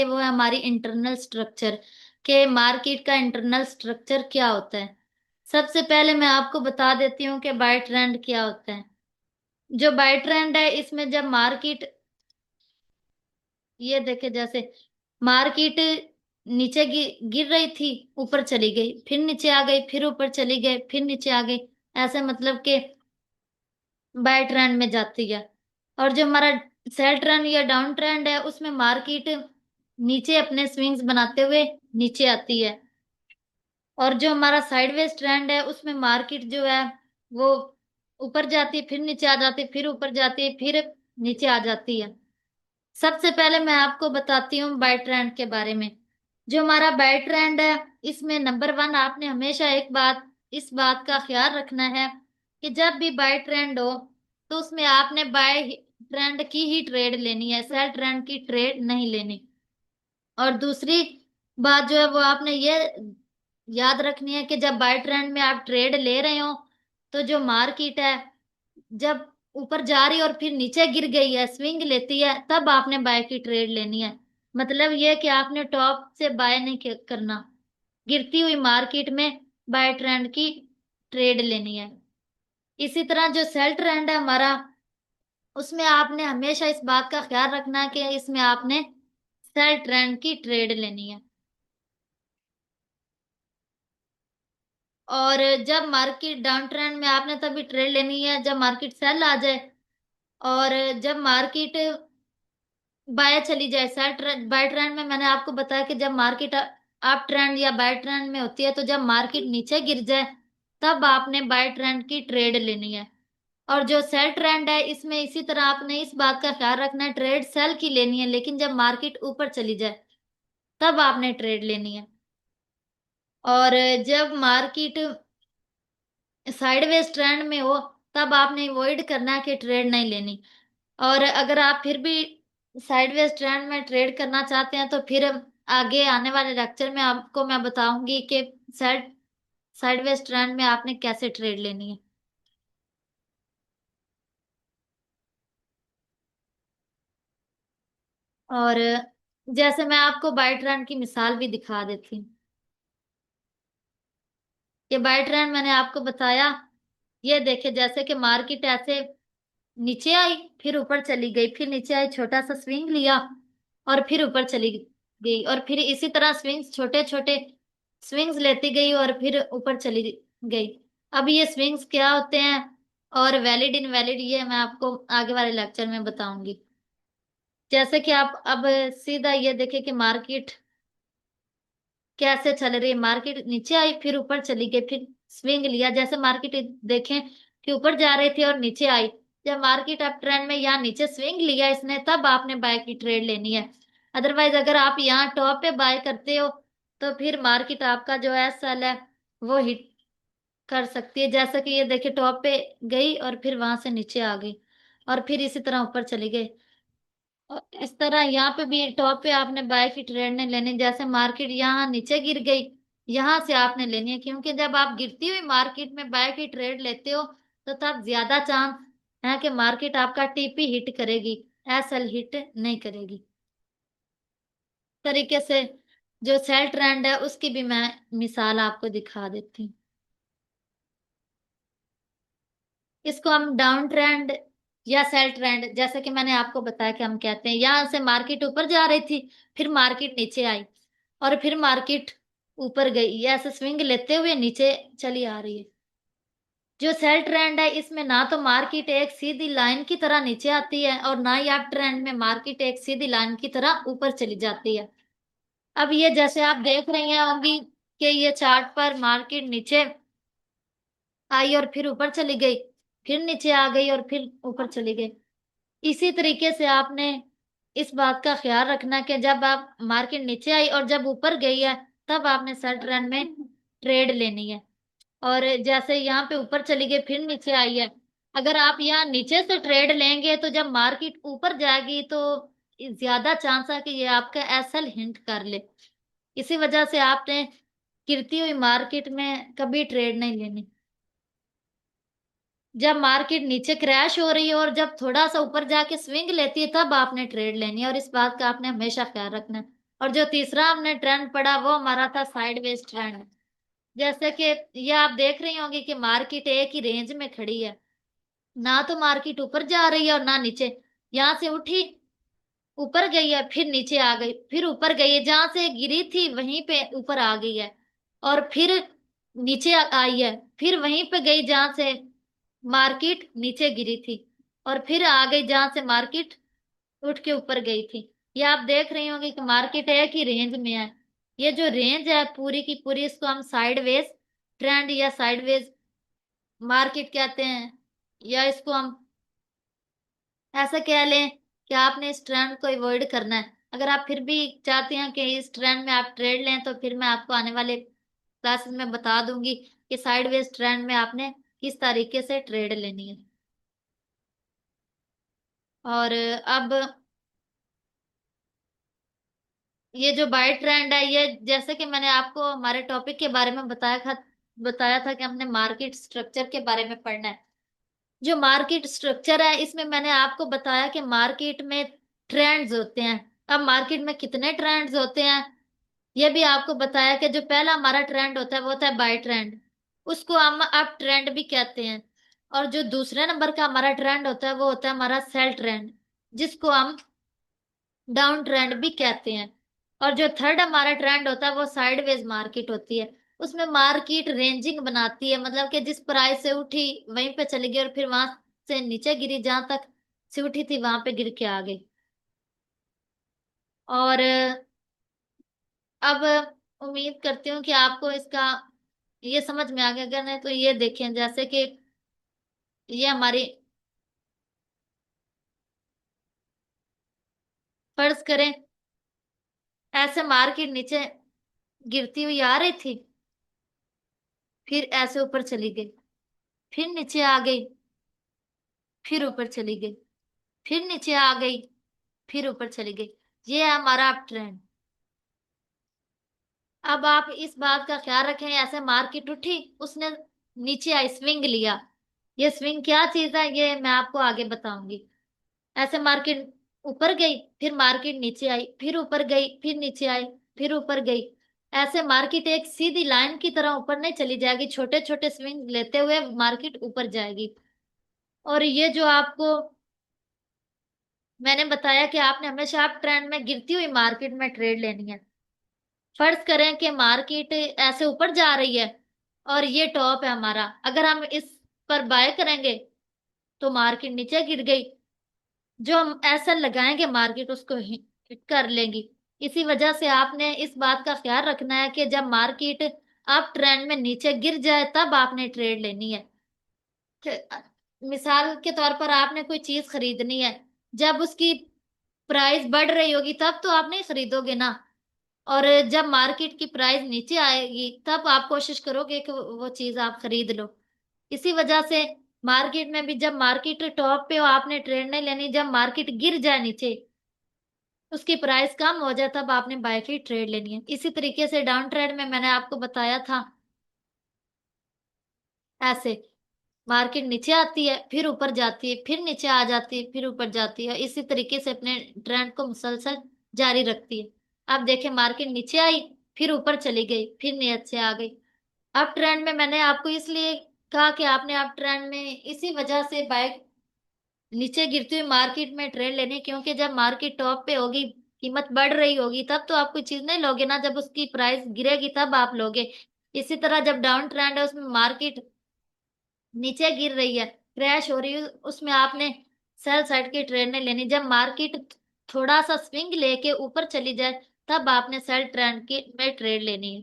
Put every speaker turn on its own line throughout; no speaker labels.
वो है हमारी इंटरनल स्ट्रक्चर के मार्केट का इंटरनल स्ट्रक्चर क्या होता है। सबसे पहले मैं आपको बता देती हूँ कि बाय ट्रेंड क्या होता है। जो बाय ट्रेंड है इसमें जब मार्केट, ये देखे जैसे मार्केट नीचे गिर रही थी, ऊपर चली गई, फिर नीचे आ गई, फिर ऊपर चली गई, फिर नीचे आ गई, ऐसे मतलब के बाय ट्रेंड में जाती है। और जो हमारा सेल ट्रेंड या डाउन ट्रेंड है उसमें मार्केट नीचे अपने स्विंग्स बनाते हुए नीचे आती है। और जो हमारा साइडवेज ट्रेंड है उसमें मार्केट जो है वो ऊपर जाती है, फिर नीचे आ जाती है, फिर ऊपर जाती है, फिर नीचे आ जाती है। सबसे पहले मैं आपको बताती हूँ बाय ट्रेंड के बारे में। जो हमारा बाय ट्रेंड है इसमें नंबर वन, आपने हमेशा इस बात का ख्याल रखना है कि जब भी बाय ट्रेंड हो तो उसमें आपने बाय ट्रेंड की ही ट्रेड लेनी है, सेल ट्रेंड की ट्रेड नहीं लेनी। और दूसरी बात जो है वो आपने ये याद रखनी है कि जब बाय ट्रेंड में आप ट्रेड ले रहे हो तो जो मार्केट है जब ऊपर जा रही है और फिर नीचे गिर गई है, स्विंग लेती है, तब आपने बाय की ट्रेड लेनी है। मतलब ये कि आपने टॉप से बाय नहीं करना, गिरती हुई मार्केट में बाय ट्रेंड की ट्रेड लेनी है। इसी तरह जो सेल ट्रेंड है हमारा, उसमें आपने हमेशा इस बात का ख्याल रखना है कि इसमें आपने सेल ट्रेंड की ट्रेड लेनी है। और जब मार्केट डाउन ट्रेंड में आपने तभी ट्रेड लेनी है जब मार्केट सेल आ जाए। और जब मार्केट बाय चली जाए, सेल ट्रेंड बाय ट्रेंड में मैंने आपको बताया कि जब मार्केट अप ट्रेंड या बाय ट्रेंड में होती है तो जब मार्केट नीचे गिर जाए तब आपने बाय ट्रेंड की ट्रेड लेनी है। और जो सेल ट्रेंड है इसमें इसी तरह आपने इस बात का ख्याल रखना है, ट्रेड सेल की लेनी है, लेकिन जब मार्केट ऊपर चली जाए तब आपने ट्रेड लेनी है। और जब मार्केट साइडवेज ट्रेंड में हो तब आपने अवॉइड करना है कि ट्रेड नहीं लेनी। और अगर आप फिर भी साइडवेज ट्रेंड में ट्रेड करना चाहते हैं तो फिर आगे आने वाले लेक्चर में आपको मैं बताऊंगी कि साइडवेज ट्रेंड में आपने कैसे ट्रेड लेनी है। और जैसे मैं आपको बाय ट्रेंड की मिसाल भी दिखा देती हूँ। ये बाय ट्रेंड मैंने आपको बताया, ये देखे जैसे कि मार्केट ऐसे नीचे आई, फिर ऊपर चली गई, फिर नीचे आई, छोटा सा स्विंग लिया और फिर ऊपर चली गई, और फिर इसी तरह स्विंग्स छोटे छोटे स्विंग्स लेती गई और फिर ऊपर चली गई। अब ये स्विंग्स क्या होते हैं और वैलिड इनवैलिड, ये मैं आपको आगे वाले लेक्चर में बताऊंगी। जैसे कि आप अब सीधा ये देखें कि मार्केट कैसे चल रही है। मार्केट नीचे आई, फिर ऊपर चली गई, फिर स्विंग लिया। जैसे मार्केट देखें कि ऊपर जा रही थी और नीचे आई, जब मार्केट अप ट्रेंड में यहाँ नीचे स्विंग लिया इसने, तब आपने बाय की ट्रेड लेनी है। अदरवाइज अगर आप यहाँ टॉप पे बाय करते हो तो फिर मार्केट आपका जो है सेल है वो हिट कर सकती है। जैसे कि ये देखिए टॉप पे गई और फिर वहां से नीचे आ गई और फिर इसी तरह ऊपर चली गई। और इस तरह यहाँ पे भी टॉप पे आपने बाय की ट्रेड नहीं लेनी। जैसे मार्केट यहाँ नीचे गिर गई, यहाँ से आपने लेनी है, क्योंकि जब आप गिरती हुई मार्केट में बाय की ट्रेड लेते हो तो तब ज्यादा चांस है कि मार्केट आपका टीपी हिट करेगी, एसएल हिट नहीं करेगी। तरीके से जो सेल ट्रेंड है उसकी भी मैं मिसाल आपको दिखा देती हूँ। इसको हम डाउन ट्रेंड या सेल ट्रेंड, जैसे कि मैंने आपको बताया कि हम कहते हैं यहां से मार्केट ऊपर जा रही थी, फिर मार्केट नीचे आई और फिर मार्केट ऊपर गई, ये ऐसे स्विंग लेते हुए नीचे चली आ रही है। जो सेल ट्रेंड है इसमें ना तो मार्केट एक सीधी लाइन की तरह नीचे आती है और ना ही आप ट्रेंड में मार्केट एक सीधी लाइन की तरह ऊपर चली जाती है। अब ये जैसे आप देख रही हैं होंगी कि ये चार्ट पर मार्केट नीचे आई और फिर ऊपर चली गई, फिर नीचे आ गई और फिर ऊपर चली गई। इसी तरीके से आपने इस बात का ख्याल रखना कि जब आप मार्केट नीचे आई और जब ऊपर गई है तब आपने सेल ट्रेंड में ट्रेड लेनी है। और जैसे यहाँ पे ऊपर चली गई फिर नीचे आई है, अगर आप यहाँ नीचे से ट्रेड लेंगे तो जब मार्केट ऊपर जाएगी तो ज्यादा चांस है कि ये आपका एसएल हिंट कर ले। इसी वजह से आपने गिरती हुई मार्केट में कभी ट्रेड नहीं लेनी। जब मार्केट नीचे क्रैश हो रही है और जब थोड़ा सा ऊपर जाके स्विंग लेती है तब आपने ट्रेड लेनी है, और इस बात का आपने हमेशा ख्याल रखना है। और जो तीसरा हमने ट्रेंड पढ़ा वो हमारा था साइडवेज ट्रेंड। जैसे कि ये आप देख रही होंगी कि मार्केट एक ही रेंज में खड़ी है, ना तो मार्केट ऊपर जा रही है और ना नीचे। यहाँ से उठी, ऊपर गई है, फिर नीचे आ गई, फिर ऊपर गई है, जहां से गिरी थी वहीं पे ऊपर आ गई है, और फिर नीचे आई है, फिर वहीं पे गई जहां से मार्केट नीचे गिरी थी, और फिर आ गई जहां से मार्केट उठ के ऊपर गई थी। ये आप देख रही होंगी कि मार्केट एक ही रेंज में है। ये जो रेंज है पूरी की पूरी, इसको हम साइडवेज ट्रेंड या साइडवेज मार्केट कहते हैं, या इसको हम ऐसा कह लें कि आपने इस ट्रेंड को अवॉइड करना है। अगर आप फिर भी चाहते हैं कि इस ट्रेंड में आप ट्रेड लें, तो फिर मैं आपको आने वाले क्लासेस में बता दूंगी कि साइडवेज ट्रेंड में आपने किस तरीके से ट्रेड लेनी है। और अब ये जो बाय ट्रेंड है, ये जैसे कि मैंने आपको हमारे टॉपिक के बारे में बताया था कि हमने मार्केट स्ट्रक्चर के बारे में पढ़ना है। जो मार्केट स्ट्रक्चर है, इसमें मैंने आपको बताया कि मार्केट में ट्रेंड्स होते हैं। अब मार्केट में कितने ट्रेंड्स होते हैं, ये भी आपको बताया कि जो पहला हमारा ट्रेंड होता है वो होता है बाय ट्रेंड, उसको हम अप ट्रेंड भी कहते हैं। और जो दूसरे नंबर का हमारा ट्रेंड होता है वो होता है हमारा सेल ट्रेंड, जिसको हम डाउन ट्रेंड भी कहते हैं। और जो थर्ड हमारा ट्रेंड होता है वो साइडवेज मार्केट होती है। उसमें मार्केट रेंजिंग बनाती है, मतलब कि जिस प्राइस से उठी वहीं पे चली गई, और फिर वहां से नीचे गिरी, जहां तक से उठी थी वहां पे गिर के आ गई। और अब उम्मीद करती हूँ कि आपको इसका ये समझ में आ गया। अगर नहीं तो ये देखें, जैसे कि ये हमारी, फर्ज करें ऐसे मार्केट नीचे गिरती हुई आ रही थी, फिर ऐसे ऊपर चली गई, फिर नीचे आ गई, फिर ऊपर चली गई, फिर नीचे आ गई, फिर ऊपर चली गई। ये है हमारा अप ट्रेंड। अब आप इस बात का ख्याल रखें, ऐसे मार्केट उठी, उसने नीचे आई, स्विंग लिया। ये स्विंग क्या चीज है ये मैं आपको आगे बताऊंगी। ऐसे मार्केट ऊपर गई, फिर मार्केट नीचे आई, फिर ऊपर गई, फिर नीचे आई, फिर ऊपर गई। ऐसे मार्केट एक सीधी लाइन की तरह ऊपर नहीं चली जाएगी, छोटे छोटे स्विंग लेते हुए मार्केट ऊपर जाएगी। और ये जो आपको मैंने बताया कि आपने हमेशा अप ट्रेंड में गिरती हुई मार्केट में ट्रेड लेनी है। फर्ज करें कि मार्केट ऐसे ऊपर जा रही है और ये टॉप है हमारा, अगर हम इस पर बाय करेंगे तो मार्केट नीचे गिर गई, जो हम ऐसा लगाएंगे मार्केट उसको हिट कर लेंगी। इसी वजह से आपने इस बात का ख्याल रखना है कि जब मार्केट अप ट्रेंड में नीचे गिर जाए तब आपने ट्रेड लेनी है। मिसाल के तौर पर आपने कोई चीज खरीदनी है, जब उसकी प्राइस बढ़ रही होगी तब तो आप नहीं खरीदोगे ना, और जब मार्केट की प्राइस नीचे आएगी तब आप कोशिश करोगे कि वो चीज आप खरीद लो। इसी वजह से मार्केट में भी जब मार्केट टॉप पे हो आपने ट्रेड नहीं लेनी, जब मार्केट गिर जाए नीचे, उसकी प्राइस कम हो जाए, तब आपने बाय की ट्रेड लेनी है। इसी तरीके से डाउन ट्रेड में मैंने आपको बताया था, ऐसे मार्केट नीचे आती है, फिर ऊपर जाती है, फिर नीचे आ जाती है, फिर ऊपर जाती है, इसी तरीके से अपने ट्रेंड को मुसलसल जारी रखती है। अब देखें, मार्केट नीचे आई, फिर ऊपर चली गई, फिर नीचे आ गई। अप ट्रेंड में मैंने आपको इसलिए कहा कि आपने अप ट्रेंड में इसी वजह से बाय नीचे गिरती हुई मार्केट में ट्रेड लेनी, क्योंकि जब मार्केट टॉप पे होगी, कीमत बढ़ रही होगी, तब तो आप कोई चीज नहीं लोगे ना, जब उसकी प्राइस गिरेगी तब आप लोगे। इसी तरह जब डाउन ट्रेंड है, उसमें मार्केट नीचे गिर रही है, क्रैश हो रही है, उसमें आपने सेल साइड की ट्रेड नहीं लेनी। जब मार्केट थोड़ा सा स्विंग लेके ऊपर चली जाए, तब आपने सेल ट्रेंड की में ट्रेड लेनी है।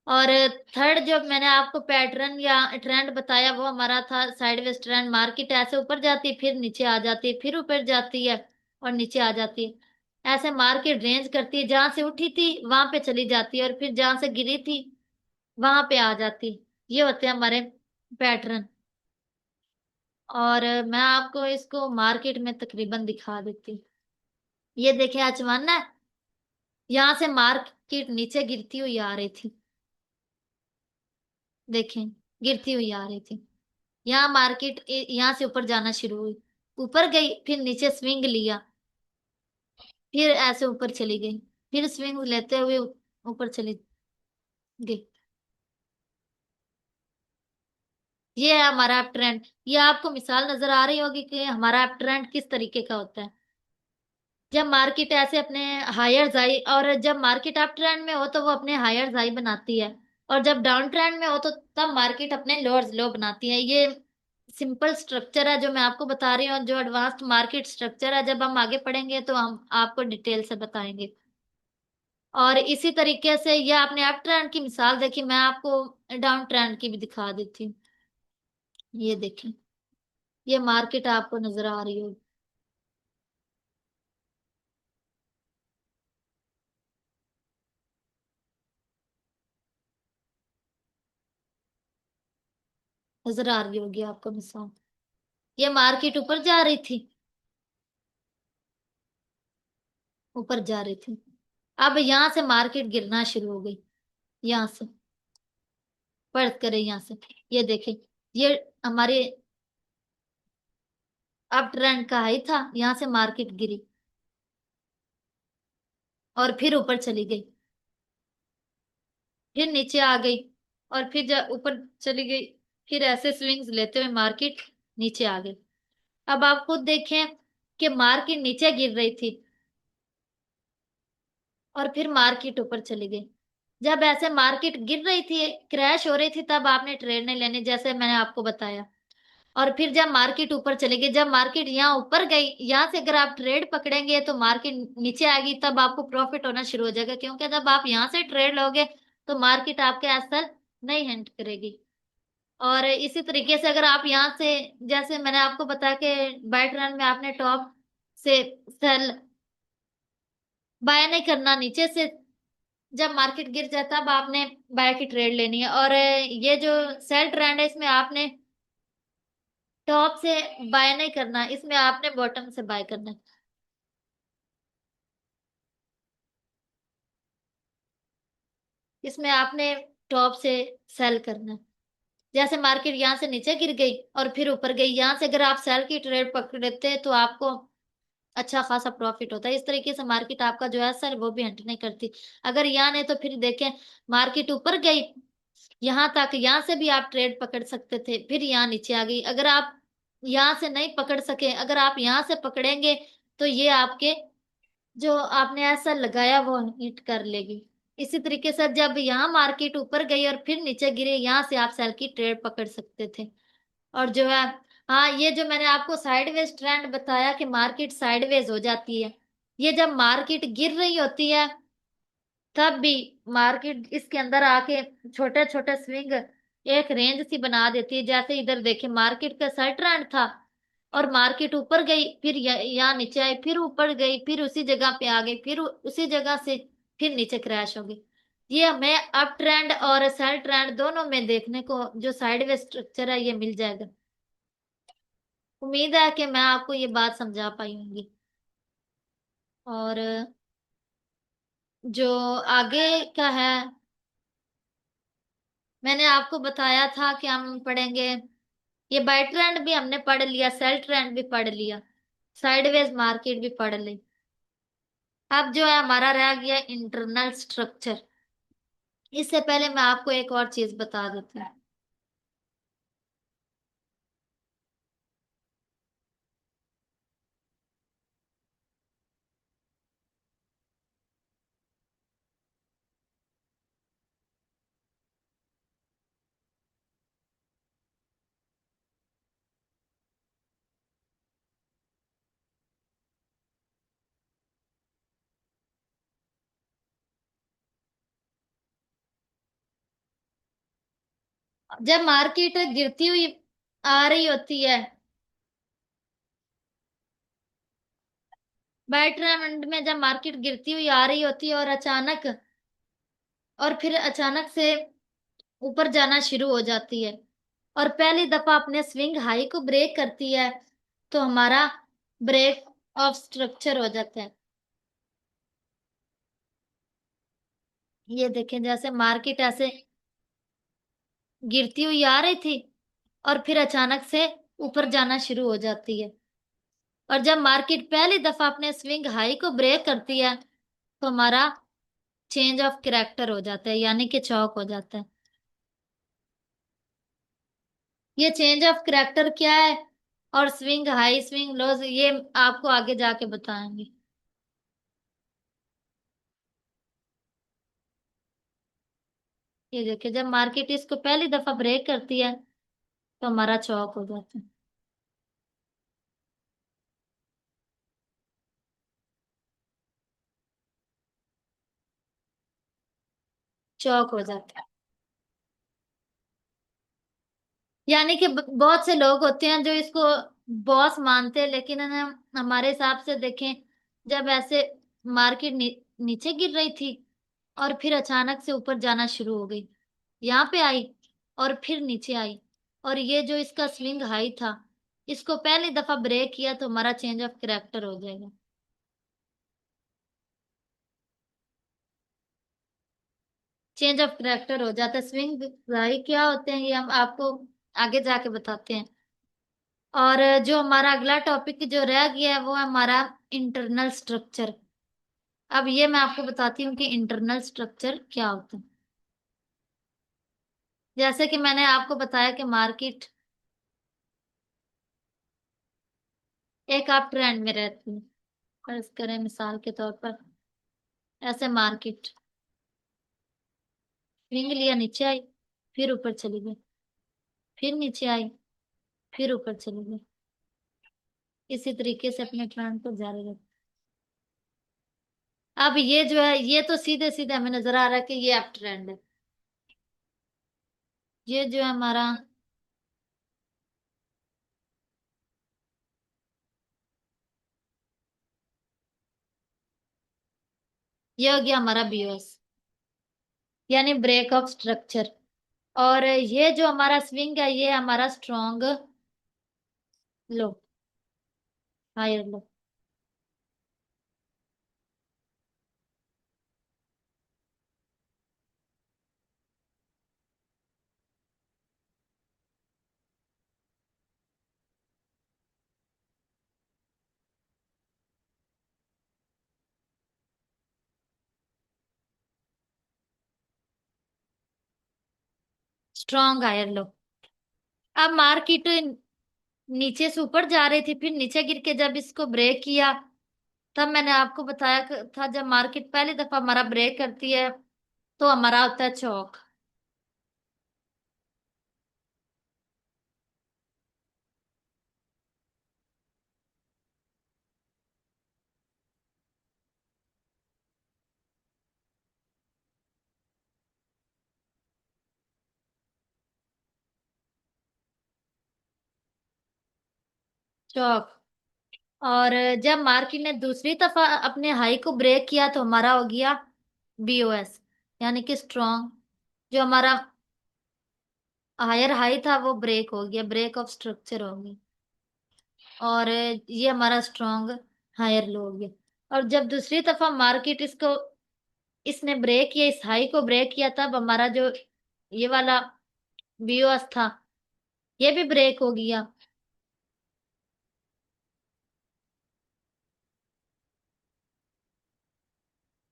और थर्ड जो मैंने आपको पैटर्न या ट्रेंड बताया वो हमारा था साइडवेज ट्रेंड। मार्केट ऐसे ऊपर जाती है, फिर नीचे आ जाती है, फिर ऊपर जाती है और नीचे आ जाती है। ऐसे मार्केट रेंज करती है, जहां से उठी थी वहां पे चली जाती है, और फिर जहां से गिरी थी वहां पे आ जाती है। ये होते हैं हमारे पैटर्न। और मैं आपको इसको मार्केट में तकरीबन दिखा देती हूँ। ये देखिए, आज मानना है, यहाँ से मार्केट नीचे गिरती हुई आ रही थी, देखें, गिरती हुई आ रही थी। यहाँ मार्केट यहाँ से ऊपर जाना शुरू हुई, ऊपर गई, फिर नीचे स्विंग लिया, फिर ऐसे ऊपर चली गई, फिर स्विंग लेते हुए ऊपर चली गई। ये है हमारा अप ट्रेंड। ये आपको मिसाल नजर आ रही होगी कि हमारा अप ट्रेंड किस तरीके का होता है। जब मार्केट ऐसे अपने हायर हाई, और जब मार्केट अप ट्रेंड में हो तो वो अपने हायर हाई बनाती है, और जब डाउन ट्रेंड में हो तो तब मार्केट अपने लोअर्स लो बनाती है। ये सिंपल स्ट्रक्चर है जो मैं आपको बता रही हूँ, जो एडवांस्ड मार्केट स्ट्रक्चर है। जब हम आगे पढ़ेंगे तो हम आपको डिटेल से बताएंगे। और इसी तरीके से ये आपने अप ट्रेंड की मिसाल देखी, मैं आपको डाउन ट्रेंड की भी दिखा देती हूँ। ये देखें, ये मार्केट आपको नजर आ रही होगी। नजर आ रही होगी आपको मिसाल। ये मार्केट ऊपर जा रही थी, ऊपर जा रही थी। अब यहां से मार्केट गिरना शुरू हो गई। यहाँ से फर्ज करें, यहाँ से ये देखें, ये हमारे अप ट्रेंड का हाई था। यहाँ से मार्केट गिरी और फिर ऊपर चली गई, फिर नीचे आ गई, और फिर जब ऊपर चली गई, फिर ऐसे स्विंग्स लेते हुए मार्केट नीचे आ गई। अब आप खुद देखें कि मार्केट नीचे गिर रही थी और फिर मार्केट ऊपर चली गई। जब ऐसे मार्केट गिर रही थी, क्रैश हो रही थी, तब आपने ट्रेड नहीं लेने, जैसे मैंने आपको बताया। और फिर जब मार्केट ऊपर चली गई, जब मार्केट यहाँ ऊपर गई, यहाँ से अगर आप ट्रेड पकड़ेंगे तो मार्केट नीचे आएगी, तब आपको प्रॉफिट होना शुरू हो जाएगा, क्योंकि जब आप यहाँ से ट्रेड लोगे तो मार्केट आपके एसेल नहीं हिंट करेगी। और इसी तरीके से अगर आप यहाँ से, जैसे मैंने आपको बताया कि बाय ट्रेंड में आपने टॉप से सेल बाय नहीं करना, नीचे से जब मार्केट गिर जाए तब आपने बाय की ट्रेड लेनी है। और ये जो सेल ट्रेंड है, इसमें आपने टॉप से बाय नहीं करना, इसमें आपने बॉटम से बाय करना है। इसमें आपने टॉप से सेल करना है। जैसे मार्केट यहाँ से नीचे गिर गई और फिर ऊपर गई, यहाँ से अगर आप सेल की ट्रेड पकड़ते हैं तो आपको अच्छा खासा प्रॉफिट होता है। इस तरीके से मार्केट आपका जो है सर वो भी हंट नहीं करती। अगर यहाँ नहीं तो फिर देखें, मार्केट ऊपर गई यहाँ तक, यहाँ से भी आप ट्रेड पकड़ सकते थे, फिर यहाँ नीचे आ गई। अगर आप यहाँ से नहीं पकड़ सके, अगर आप यहाँ से पकड़ेंगे तो ये आपके जो आपने ऐसा लगाया वो हिट कर लेगी। इसी तरीके से जब यहाँ मार्केट ऊपर गई और फिर नीचे गिरी, यहाँ से आप सेल की ट्रेड पकड़ सकते थे। और जो है, हाँ, ये जो मैंने आपको साइडवेज ट्रेंड बताया कि मार्केट साइडवेज हो जाती है, ये जब मार्केट गिर रही होती है तब भी मार्केट इसके अंदर आके छोटे छोटे स्विंग एक रेंज सी बना देती है। जैसे इधर देखे, मार्केट का सर ट्रेंड था और मार्केट ऊपर गई, फिर यहाँ नीचे आई, फिर ऊपर गई, फिर उसी जगह पे आ गई, फिर उसी जगह से फिर नीचे क्रैश हो गई। ये हमें अप ट्रेंड और सेल ट्रेंड दोनों में देखने को जो साइडवेज स्ट्रक्चर है ये मिल जाएगा। उम्मीद है कि मैं आपको ये बात समझा पाई होंगी। और जो आगे का है, मैंने आपको बताया था कि हम पढ़ेंगे। ये बाय ट्रेंड भी हमने पढ़ लिया, सेल ट्रेंड भी पढ़ लिया, साइडवेज मार्केट भी पढ़ ली। अब जो है हमारा रह गया इंटरनल स्ट्रक्चर। इससे पहले मैं आपको एक और चीज बता देती हूँ। जब मार्केट गिरती हुई आ रही होती है, बाय ट्रेंड में जब मार्केट गिरती हुई आ रही होती है और फिर अचानक से ऊपर जाना शुरू हो जाती है और पहली दफा अपने स्विंग हाई को ब्रेक करती है, तो हमारा ब्रेक ऑफ स्ट्रक्चर हो जाता है। ये देखें, जैसे मार्केट ऐसे गिरती हुई आ रही थी और फिर अचानक से ऊपर जाना शुरू हो जाती है। और जब मार्केट पहली दफा अपने स्विंग हाई को ब्रेक करती है तो हमारा चेंज ऑफ कैरेक्टर हो जाता है, यानी कि चौक हो जाता है। ये चेंज ऑफ कैरेक्टर क्या है, और स्विंग हाई स्विंग लो, ये आपको आगे जाके बताएंगे। ये देखिए, जब मार्केट इसको पहली दफा ब्रेक करती है तो हमारा चौक हो जाता है। चौक हो जाता है। यानी कि बहुत से लोग होते हैं जो इसको बॉस मानते हैं, लेकिन हम हमारे हिसाब से देखें, जब ऐसे मार्केट नीचे गिर रही थी और फिर अचानक से ऊपर जाना शुरू हो गई, यहाँ पे आई और फिर नीचे आई, और ये जो इसका स्विंग हाई था, इसको पहली दफा ब्रेक किया तो हमारा चेंज ऑफ कैरेक्टर हो जाएगा। चेंज ऑफ कैरेक्टर हो जाता है। स्विंग हाई क्या होते हैं ये हम आपको आगे जाके बताते हैं। और जो हमारा अगला टॉपिक जो रह गया है वो है हमारा इंटरनल स्ट्रक्चर। अब ये मैं आपको बताती हूँ कि इंटरनल स्ट्रक्चर क्या होता है। जैसे कि मैंने आपको बताया कि मार्केट एक आप ट्रेंड में रहती है, फर्ज करें मिसाल के तौर पर, ऐसे मार्केट स्विंग लिया, नीचे आई, फिर ऊपर चली गई, फिर नीचे आई, फिर ऊपर चली गई, इसी तरीके से अपने ट्रेंड को जारी रख। अब ये जो है, ये तो सीधे सीधे हमें नजर आ रहा है कि ये अप ट्रेंड है। ये जो है हमारा, ये हो गया हमारा बीओएस, यानी ब्रेक ऑफ स्ट्रक्चर। और ये जो हमारा स्विंग है ये हमारा strong low, higher low. Strong higher low. अब मार्केट नीचे से ऊपर जा रही थी, फिर नीचे गिर के जब इसको ब्रेक किया, तब मैंने आपको बताया था जब मार्केट पहली दफा हमारा ब्रेक करती है तो हमारा होता है चौक। चौक। और जब मार्केट ने दूसरी दफा अपने हाई को ब्रेक किया तो हमारा हो गया बीओएस, यानी कि स्ट्रॉन्ग। जो हमारा हायर हाई था वो ब्रेक हो गया, ब्रेक ऑफ स्ट्रक्चर हो गया। और ये हमारा स्ट्रॉन्ग हायर लो हो गया। और जब दूसरी दफा मार्केट इसको इसने ब्रेक किया, इस हाई को ब्रेक किया, तब हमारा जो ये वाला बीओएस था ये भी ब्रेक हो गया।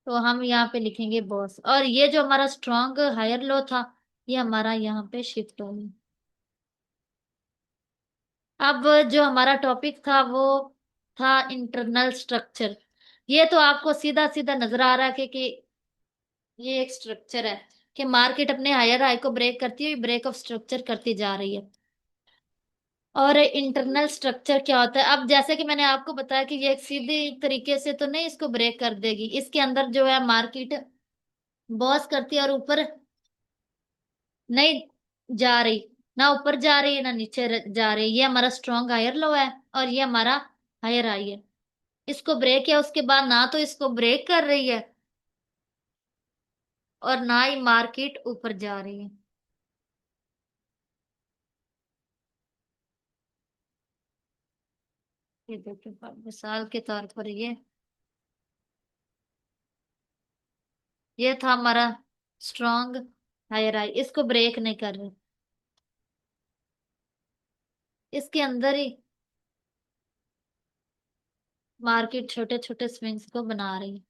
तो हम यहाँ पे लिखेंगे बॉस, और ये जो हमारा स्ट्रॉन्ग हायर लो था ये हमारा यहाँ पे शिफ्ट हो गया। अब जो हमारा टॉपिक था वो था इंटरनल स्ट्रक्चर। ये तो आपको सीधा सीधा नजर आ रहा है कि ये एक स्ट्रक्चर है कि मार्केट अपने हायर हाई को ब्रेक करती हुई ब्रेक ऑफ स्ट्रक्चर करती जा रही है। और इंटरनल स्ट्रक्चर क्या होता है, अब जैसे कि मैंने आपको बताया कि ये एक सीधी तरीके से तो नहीं इसको ब्रेक कर देगी, इसके अंदर जो है मार्केट बॉस करती है और ऊपर नहीं जा रही, ना ऊपर जा रही है ना नीचे जा रही है। ये हमारा स्ट्रॉन्ग हायर लो है और ये हमारा हायर हाई है। इसको ब्रेक किया उसके बाद ना तो इसको ब्रेक कर रही है और ना ही मार्केट ऊपर जा रही है। ये देखिए मिसाल के तौर पर ये था हमारा स्ट्रॉन्ग हायर हाई, इसको ब्रेक नहीं कर रहे, इसके अंदर ही मार्केट छोटे छोटे स्विंग्स को बना रही है।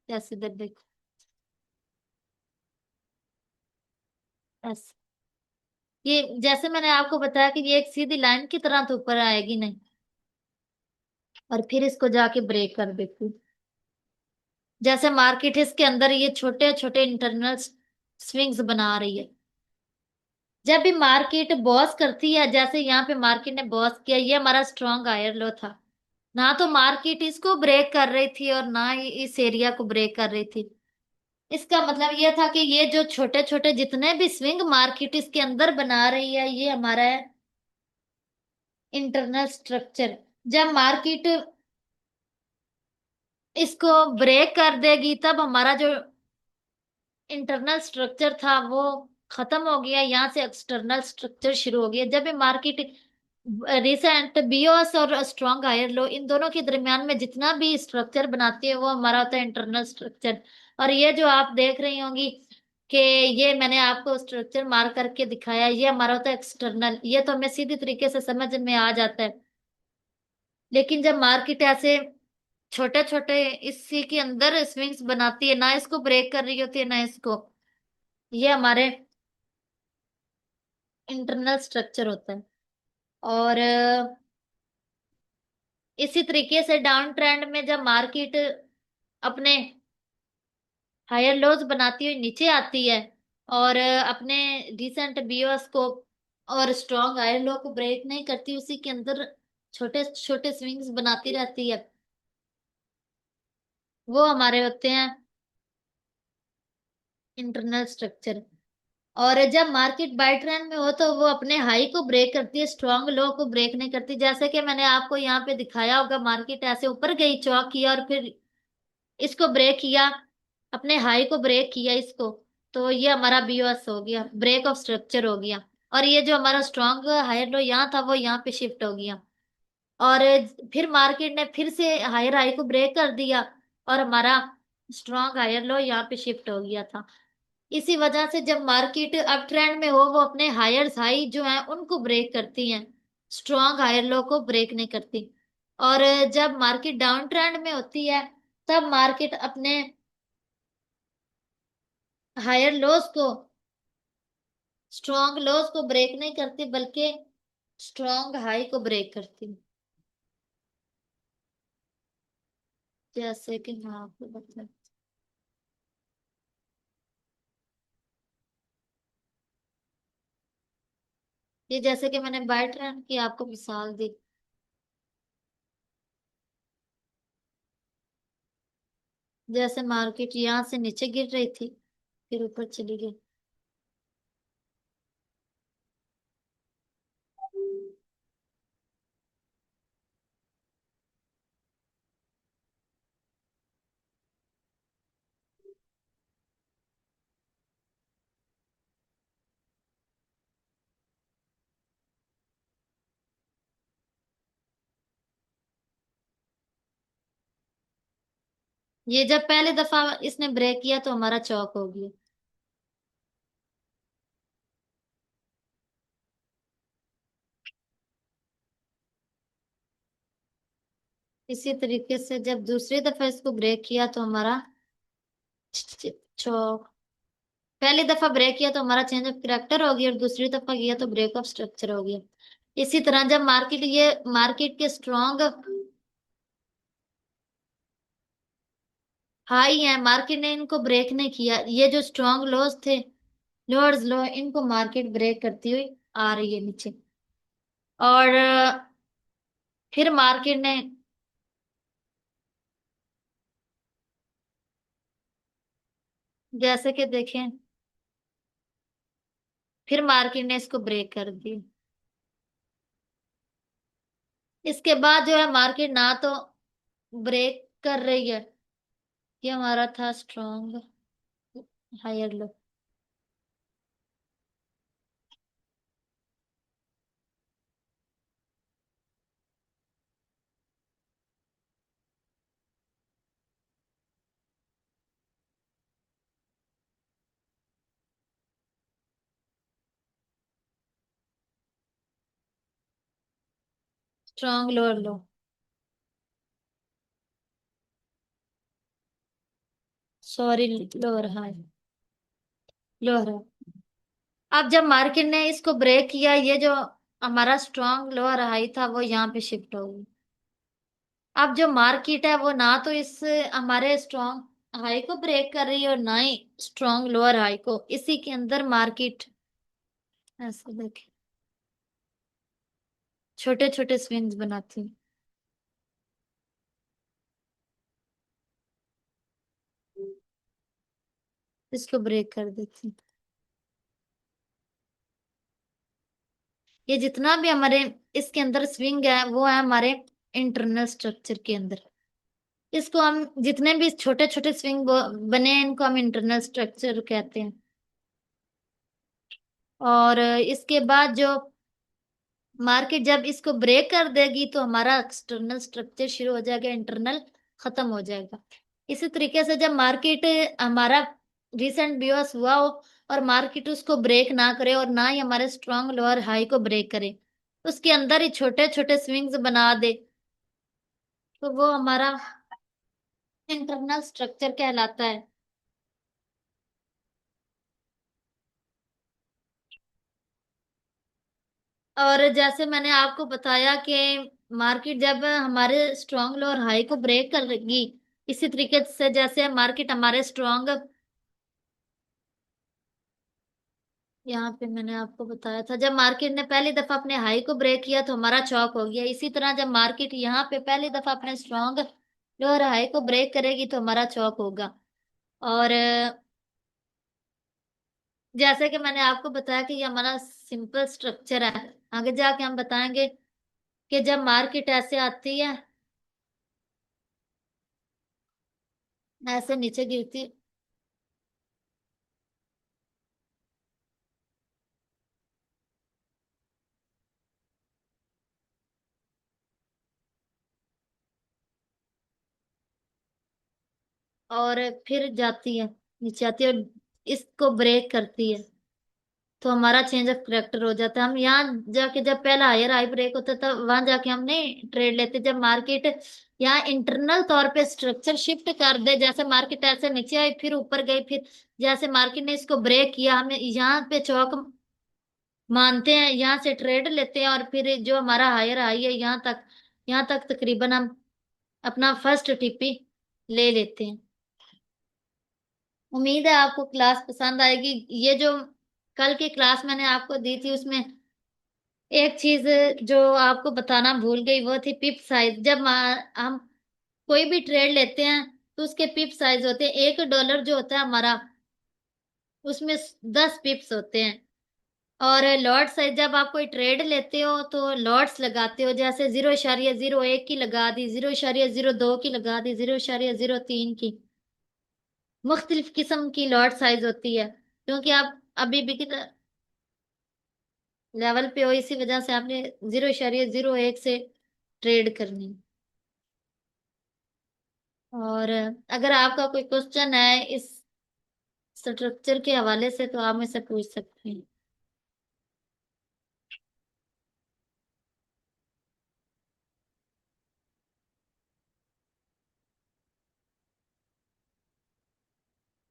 जैसे इधर देखो, ऐसे। ये जैसे मैंने आपको बताया कि ये एक सीधी लाइन की तरह तो ऊपर आएगी नहीं। और फिर इसको जाके ब्रेक कर देती हूँ। जैसे मार्केट इसके अंदर ये छोटे छोटे इंटरनल स्विंग्स बना रही है। जब भी मार्केट बॉस करती है, जैसे यहाँ पे मार्केट ने बॉस किया, ये हमारा स्ट्रॉन्ग हायर लो था। ना तो मार्केट इसको ब्रेक कर रही थी और ना ही इस एरिया को ब्रेक कर रही थी। इसका मतलब ये था कि ये जो छोटे छोटे जितने भी स्विंग मार्केट इसके अंदर बना रही है, ये हमारा है इंटरनल स्ट्रक्चर। जब मार्केट इसको ब्रेक कर देगी, तब हमारा जो इंटरनल स्ट्रक्चर था वो खत्म हो गया, यहाँ से एक्सटर्नल स्ट्रक्चर शुरू हो गया। जब भी मार्केट रिसेंट बीओएस और स्ट्रॉन्ग हायर लो, इन दोनों के दरमियान में जितना भी स्ट्रक्चर बनाती है वो हमारा होता है इंटरनल स्ट्रक्चर। और ये जो आप देख रही होंगी कि ये मैंने आपको स्ट्रक्चर मार करके दिखाया, ये हमारा होता है एक्सटर्नल। ये तो हमें सीधी तरीके से समझ में आ जाता है। लेकिन जब मार्केट ऐसे छोटे छोटे इसी के अंदर स्विंग्स बनाती है, ना इसको ब्रेक कर रही होती है ना इसको, ये हमारे इंटरनल स्ट्रक्चर होता है। और इसी तरीके से डाउन ट्रेंड में जब मार्केट अपने हायर लोज बनाती हुई नीचे आती है और अपने रिसेंट बीओएस को और स्ट्रॉन्ग हायर लो को ब्रेक नहीं करती, उसी के अंदर छोटे छोटे स्विंग्स बनाती रहती है, वो हमारे होते हैं इंटरनल स्ट्रक्चर। और जब मार्केट बाय ट्रेंड में हो तो वो अपने हाई को ब्रेक करती है, स्ट्रॉन्ग लो को ब्रेक नहीं करती। जैसे कि मैंने आपको यहाँ पे दिखाया होगा, मार्केट ऐसे ऊपर गई, चौक किया और फिर इसको ब्रेक किया, अपने हाई को ब्रेक किया इसको, तो ये हमारा बीओएस हो गया, ब्रेक ऑफ स्ट्रक्चर हो गया। और ये जो हमारा स्ट्रॉन्ग हायर लो यहाँ था वो यहाँ पे शिफ्ट हो गया। और फिर मार्केट ने फिर से हायर हाई को ब्रेक कर दिया और हमारा स्ट्रॉन्ग हायर लो यहाँ पे शिफ्ट हो गया था। इसी वजह से जब मार्केट अप ट्रेंड में हो, वो अपने हायर हाई जो है उनको ब्रेक करती हैं, स्ट्रॉन्ग हायर लो को ब्रेक नहीं करती। और जब मार्केट डाउन ट्रेंड में होती है, तब मार्केट अपने हायर लोस को, स्ट्रॉन्ग लोस को ब्रेक नहीं करती, बल्कि स्ट्रॉन्ग हाई को ब्रेक करती। जैसे कि मैं आपको बता, ये जैसे कि मैंने बाय ट्रेंड की आपको मिसाल दी। जैसे मार्केट यहाँ से नीचे गिर रही थी, फिर ऊपर चली गई। ये जब पहले दफा इसने ब्रेक किया तो हमारा चौक हो गया। इसी तरीके से जब दूसरी दफा इसको ब्रेक किया तो हमारा चौक। पहली दफा ब्रेक किया तो हमारा चेंज ऑफ कैरेक्टर हो गया और दूसरी दफा किया तो ब्रेक ऑफ स्ट्रक्चर हो गया। इसी तरह जब मार्केट, ये मार्केट के स्ट्रॉन्ग हाई है, मार्केट ने इनको ब्रेक नहीं किया। ये जो स्ट्रॉन्ग लोज थे, लोअर्स लो, इनको मार्केट ब्रेक करती हुई आ रही है नीचे। और फिर मार्केट ने, जैसे कि देखें, फिर मार्केट ने इसको ब्रेक कर दिया। इसके बाद जो है मार्केट ना तो ब्रेक कर रही है, ये हमारा था strong higher low. Strong lower low. Sorry, lower high, lower high. अब जब मार्केट ने इसको ब्रेक किया, ये जो हमारा स्ट्रॉन्ग लोअर हाई था वो यहाँ पे शिफ्ट हो गई। अब जो मार्केट है वो ना तो इस हमारे स्ट्रॉन्ग हाई को ब्रेक कर रही है और ना ही स्ट्रॉन्ग लोअर हाई को, इसी के अंदर मार्केट ऐसे देखे छोटे छोटे स्विंग्स बनाती है। इसको ब्रेक कर देती है। ये जितना भी हमारे इसके अंदर स्विंग है वो है हमारे इंटरनल स्ट्रक्चर के अंदर। इसको हम जितने भी छोटे छोटे स्विंग बने हैं इनको हम इंटरनल स्ट्रक्चर कहते हैं। और इसके बाद जो मार्केट जब इसको ब्रेक कर देगी तो हमारा एक्सटर्नल स्ट्रक्चर शुरू हो जाएगा, इंटरनल खत्म हो जाएगा। इसी तरीके से जब मार्केट हमारा रिसेंट बियर्स हुआ हो और मार्केट उसको ब्रेक ना करे और ना ही हमारे स्ट्रॉन्ग लोअर हाई को ब्रेक करे, उसके अंदर ही छोटे छोटे स्विंग्स बना दे, तो वो हमारा इंटरनल स्ट्रक्चर कहलाता है। और जैसे मैंने आपको बताया कि मार्केट जब हमारे स्ट्रॉन्ग लो और हाई को ब्रेक करेगी, इसी तरीके से जैसे मार्केट हमारे स्ट्रॉन्ग, यहाँ पे मैंने आपको बताया था जब मार्केट ने पहली दफा अपने हाई को ब्रेक किया तो हमारा चौक हो गया, इसी तरह जब मार्केट यहाँ पे पहली दफा अपने स्ट्रॉन्ग लो और हाई को ब्रेक करेगी तो हमारा चौक होगा। और जैसे कि मैंने आपको बताया कि ये हमारा सिंपल स्ट्रक्चर है। आगे जाके हम बताएंगे कि जब मार्केट ऐसे आती है, ऐसे नीचे गिरती, और फिर जाती है, नीचे आती है और इसको ब्रेक करती है, तो हमारा चेंज ऑफ करेक्टर हो जाता है। हम यहाँ जाके जब पहला हायर हाई ब्रेक होता था वहां जाके हम नहीं ट्रेड लेते। जब मार्केट यहाँ इंटरनल तौर पे स्ट्रक्चर शिफ्ट कर दे, जैसे मार्केट ऐसे नीचे आई फिर ऊपर गई, फिर जैसे मार्केट ने इसको ब्रेक किया, हमें यहाँ पे चौक मानते हैं, यहाँ से ट्रेड लेते हैं और फिर जो हमारा हायर हाई है यहाँ तक तकरीबन हम अपना फर्स्ट टिप्पी ले लेते हैं। उम्मीद है आपको क्लास पसंद आएगी। ये जो कल की क्लास मैंने आपको दी थी उसमें एक चीज जो आपको बताना भूल गई वो थी पिप साइज। जब हम कोई भी ट्रेड लेते हैं तो उसके पिप साइज होते हैं। $1 जो होता है हमारा उसमें 10 पिप्स होते हैं। और लॉट साइज जब आप कोई ट्रेड लेते हो तो लॉट्स लगाते हो, जैसे 0.01 की लगा दी, 0.02 की लगा दी, 0.03 की, मुख्तलिफ किस्म की लॉट साइज होती है क्योंकि आप अभी भी लेवल पे हो, इसी वजह से आपने 0.01 से ट्रेड करनी। और अगर आपका कोई क्वेश्चन है इस स्ट्रक्चर के हवाले से तो आप मुझसे पूछ सकते हैं।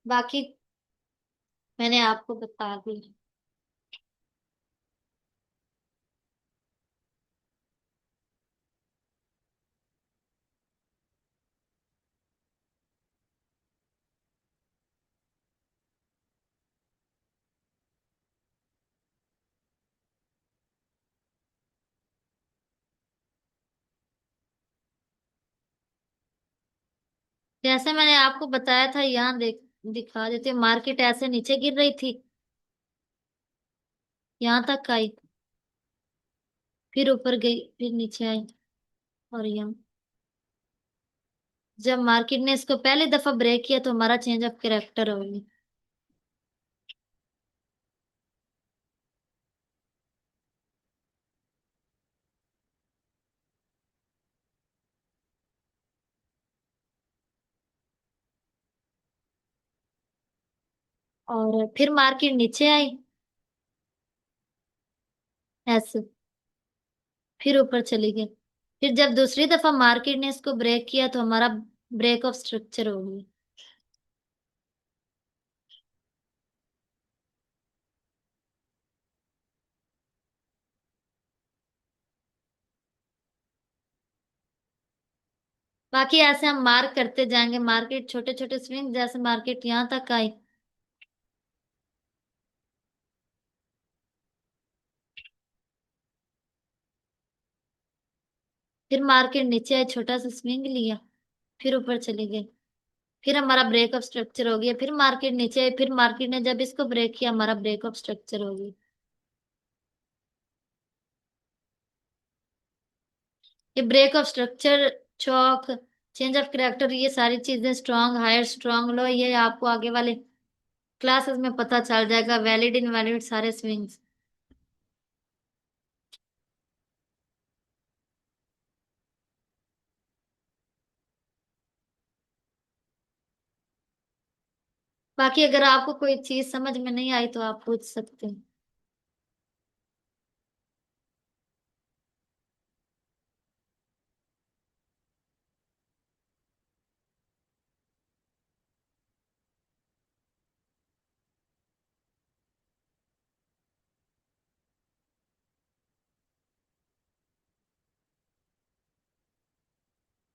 बाकी मैंने आपको बता दी। जैसे मैंने आपको बताया था यहाँ दिखा देते, मार्केट ऐसे नीचे गिर रही थी, यहाँ तक आई, फिर ऊपर गई, फिर नीचे आई, और यहाँ जब मार्केट ने इसको पहली दफा ब्रेक किया तो हमारा चेंज ऑफ कैरेक्टर हो गया। और फिर मार्केट नीचे आई ऐसे, फिर ऊपर चली गई। फिर जब दूसरी दफा मार्केट ने इसको ब्रेक किया तो हमारा ब्रेक ऑफ स्ट्रक्चर हो गई। बाकी ऐसे हम मार्क करते जाएंगे, मार्केट छोटे छोटे स्विंग, जैसे मार्केट यहाँ तक आई, फिर मार्केट नीचे आई, छोटा सा स्विंग लिया, फिर ऊपर चली गई, फिर हमारा ब्रेकअप स्ट्रक्चर हो गया, फिर मार्केट नीचे आई, फिर मार्केट ने जब इसको ब्रेक किया, हमारा ब्रेकअप स्ट्रक्चर हो गया। ये breakup structure, Chowk, change of character, ये सारी चीजें, स्ट्रांग हायर स्ट्रांग लो, ये आपको आगे वाले क्लासेस में पता चल जाएगा, वैलिड इनवैलिड सारे स्विंग्स। बाकी अगर आपको कोई चीज समझ में नहीं आई तो आप पूछ सकते हैं।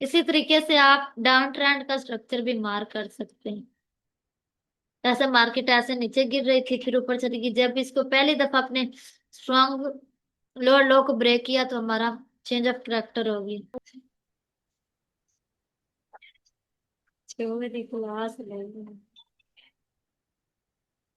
इसी तरीके से आप डाउन ट्रेंड का स्ट्रक्चर भी मार्क कर सकते हैं। ऐसे मार्केट ऐसे नीचे गिर रही थी, फिर ऊपर चली गई, जब इसको पहली दफा अपने स्ट्रॉन्ग लोअर लो को ब्रेक किया तो हमारा चेंज ऑफ कैरेक्टर होगी। छोड़ दी क्लास ले